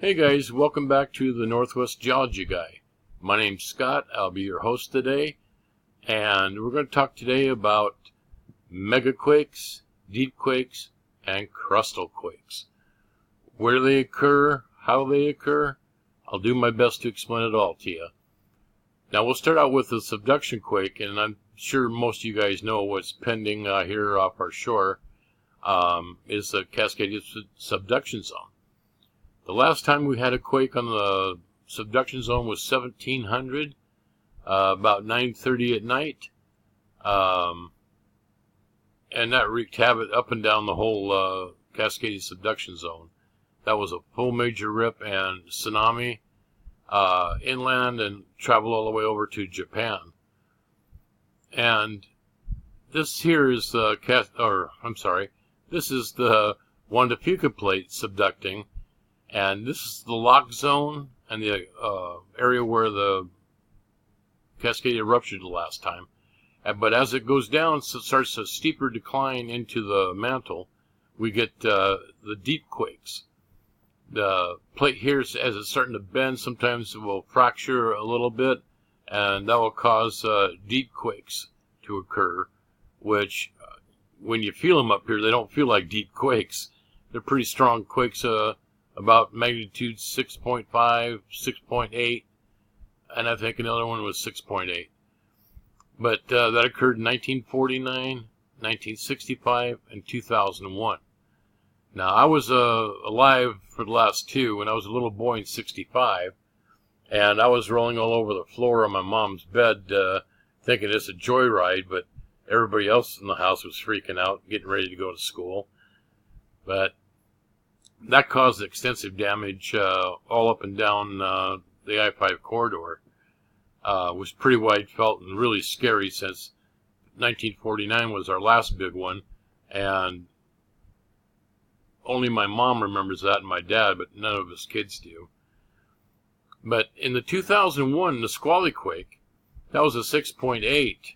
Hey guys, welcome back to the Northwest Geology Guy. My name's Scott, I'll be your host today, and we're going to talk today about megaquakes, deep quakes, and crustal quakes. Where they occur, how they occur, I'll do my best to explain it all to you. Now we'll start out with the subduction quake, and I'm sure most of you guys know what's pending here off our shore is the Cascadia subduction zone. The last time we had a quake on the subduction zone was 1700, about 9:30 at night, and that wreaked havoc up and down the whole Cascadia subduction zone. That was a full major rip and tsunami inland and traveled all the way over to Japan. And this here is the this is the Juan de Fuca plate subducting. And this is the lock zone and the area where the Cascadia ruptured the last time. But as it goes down, so it starts a steeper decline into the mantle. We get the deep quakes. The plate here, as it's starting to bend, sometimes it will fracture a little bit, and that will cause deep quakes to occur, which, when you feel them up here, they don't feel like deep quakes. They're pretty strong quakes, about magnitude 6.5, 6.8, and I think another one was 6.8. But that occurred in 1949, 1965, and 2001. Now, I was alive for the last two when I was a little boy in 65, and I was rolling all over the floor of my mom's bed thinking it's a joyride, but everybody else in the house was freaking out, getting ready to go to school. But that caused extensive damage all up and down the I-5 corridor. It was pretty wide felt and really scary since 1949 was our last big one, and only my mom remembers that and my dad, but none of us kids do. But in the 2001 Nisqually quake, that was a 6.8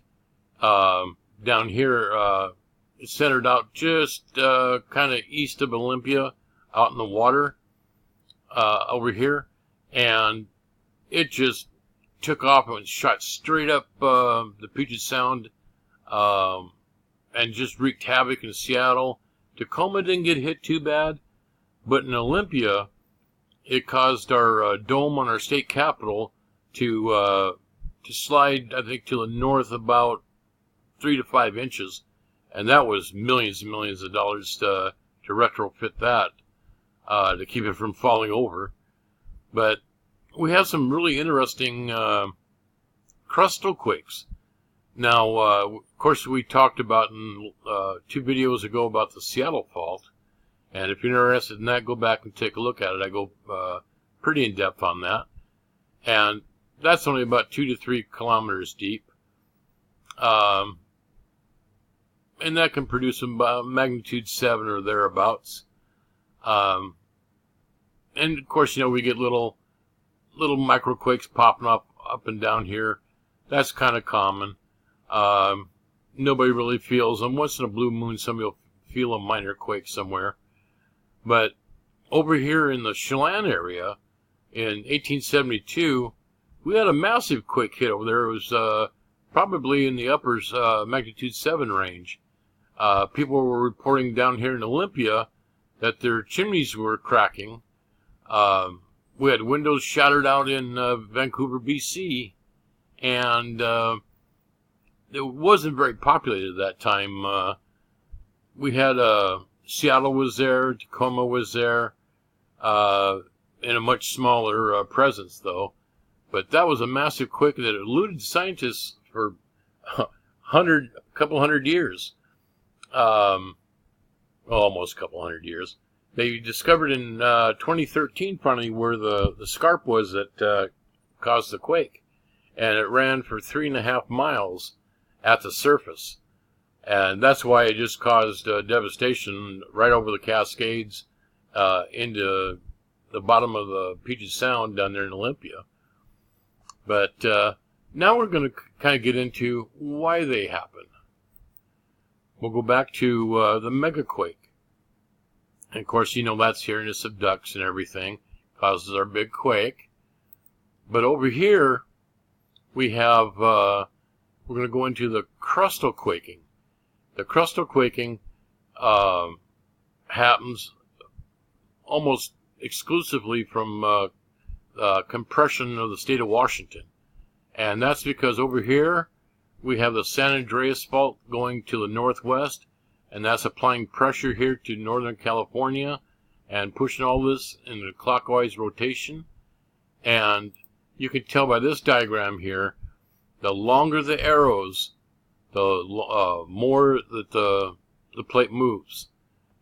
down here. It centered out just kind of east of Olympia, out in the water over here, and it just took off and shot straight up the Puget Sound and just wreaked havoc in Seattle. Tacoma didn't get hit too bad, but in Olympia it caused our dome on our state capitol to slide, I think, to the north about 3 to 5 inches, and that was millions and millions of dollars to retrofit that. To keep it from falling over. But we have some really interesting crustal quakes. Now, of course, we talked about in 2 videos ago about the Seattle fault, and if you're interested in that, go back and take a look at it. I go pretty in depth on that, and that's only about 2 to 3 kilometers deep, and that can produce about magnitude 7 or thereabouts. And of course, we get little microquakes popping up and down here. That's kind of common. Nobody really feels them. Once in a blue moon, somebody will feel a minor quake somewhere. But over here in the Chelan area, in 1872, we had a massive quake hit over there. It was probably in the upper magnitude 7 range. People were reporting down here in Olympia that their chimneys were cracking. We had windows shattered out in Vancouver, BC, and it wasn't very populated at that time. We had Seattle was there, Tacoma was there, in a much smaller presence, though. But that was a massive quake that eluded scientists for a couple hundred years. Almost a couple hundred years. They discovered in 2013 finally where the scarp was that caused the quake, and it ran for 3.5 miles at the surface, and that's why it just caused devastation right over the Cascades into the bottom of the Puget Sound down there in Olympia. But now we're going to kind of get into why they happen. We'll go back to the megaquake. And of course, that's here and it subducts and everything. causes our big quake. But over here, we have, we're going to go into the crustal quaking. The crustal quaking happens almost exclusively from compression of the state of Washington. And that's because over here, we have the San Andreas Fault going to the northwest, and that's applying pressure here to Northern California and pushing all this in a clockwise rotation. And you can tell by this diagram here, the longer the arrows, the more that the plate moves.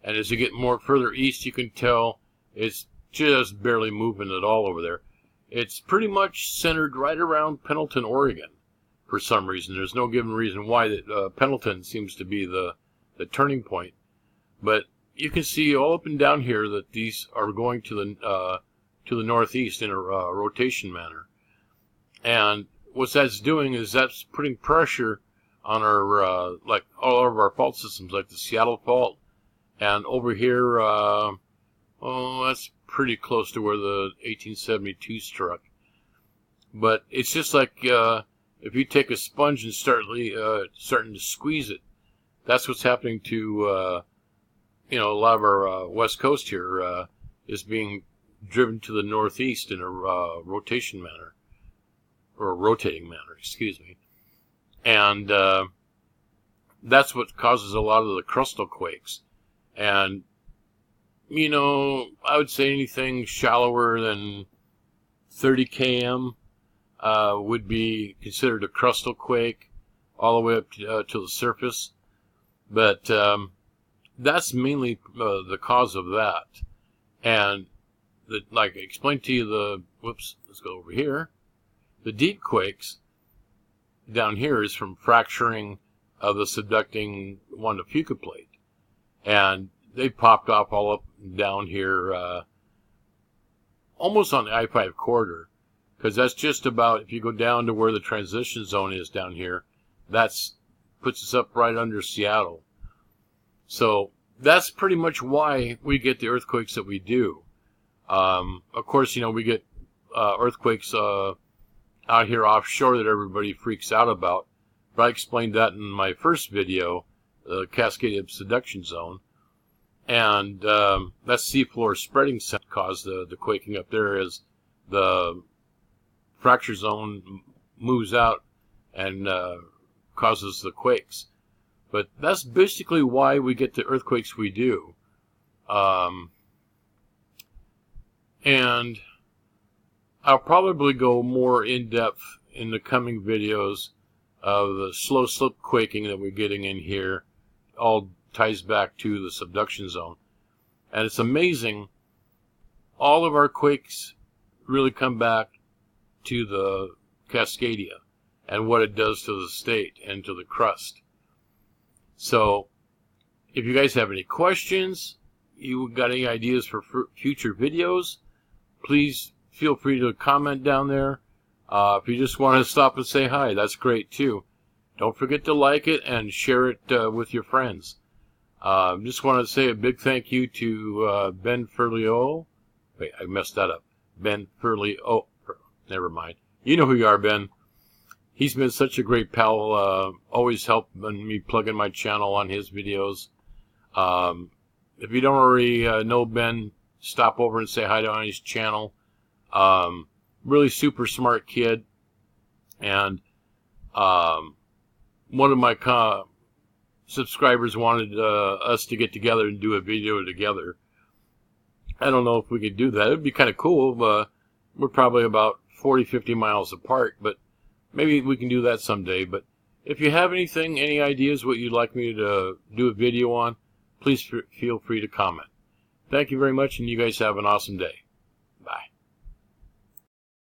And as you get more further east, you can tell it's just barely moving at all over there. It's pretty much centered right around Pendleton, Oregon, for some reason. There's no given reason why that Pendleton seems to be the turning point. But you can see all up and down here that these are going to the northeast in a rotation manner. And what that's doing is that's putting pressure on our, like all of our fault systems, like the Seattle Fault. And over here, that's pretty close to where the 1872 struck. But it's just like if you take a sponge and starting to squeeze it, that's what's happening to a lot of our west coast here is being driven to the northeast in a rotation manner, or a rotating manner, excuse me. And that's what causes a lot of the crustal quakes. And I would say anything shallower than 30 km would be considered a crustal quake, all the way up to the surface. But that's mainly the cause of that. And like I explained to you, let's go over here. The deep quakes down here is from fracturing of the subducting Fuca plate. And they popped off all up and down here, almost on the I-5 corridor, because that's just about, if you go down to where the transition zone is down here, puts us up right under Seattle. So that's pretty much why we get the earthquakes that we do. Of course, we get earthquakes out here offshore that everybody freaks out about. But I explained that in my first video, the Cascadia subduction zone. And that seafloor spreading caused the quaking up there as the fracture zone moves out and causes the quakes. But that's basically why we get the earthquakes we do. And I'll probably go more in-depth in the coming videos of the slow slip quaking that we're getting in here. All ties back to the subduction zone. And it's amazing, all of our quakes really come back to the Cascadia and what it does to the state and to the crust. So, if you guys have any questions, you got any ideas for future videos, please feel free to comment down there. If you just want to stop and say hi, that's great too. Don't forget to like it and share it with your friends. Just want to say a big thank you to Ben Furlio. Wait, I messed that up. Ben Furlio. Oh, never mind. You know who you are, Ben. He's been such a great pal, always helping me plug in my channel on his videos. If you don't already know Ben, stop over and say hi to on his channel. Really super smart kid. And one of my subscribers wanted us to get together and do a video together. I don't know if we could do that. It would be kind of cool. We're probably about 40-50 miles apart, but maybe we can do that someday. But if you have any ideas what you'd like me to do a video on, please feel free to comment. Thank you very much, and you guys have an awesome day.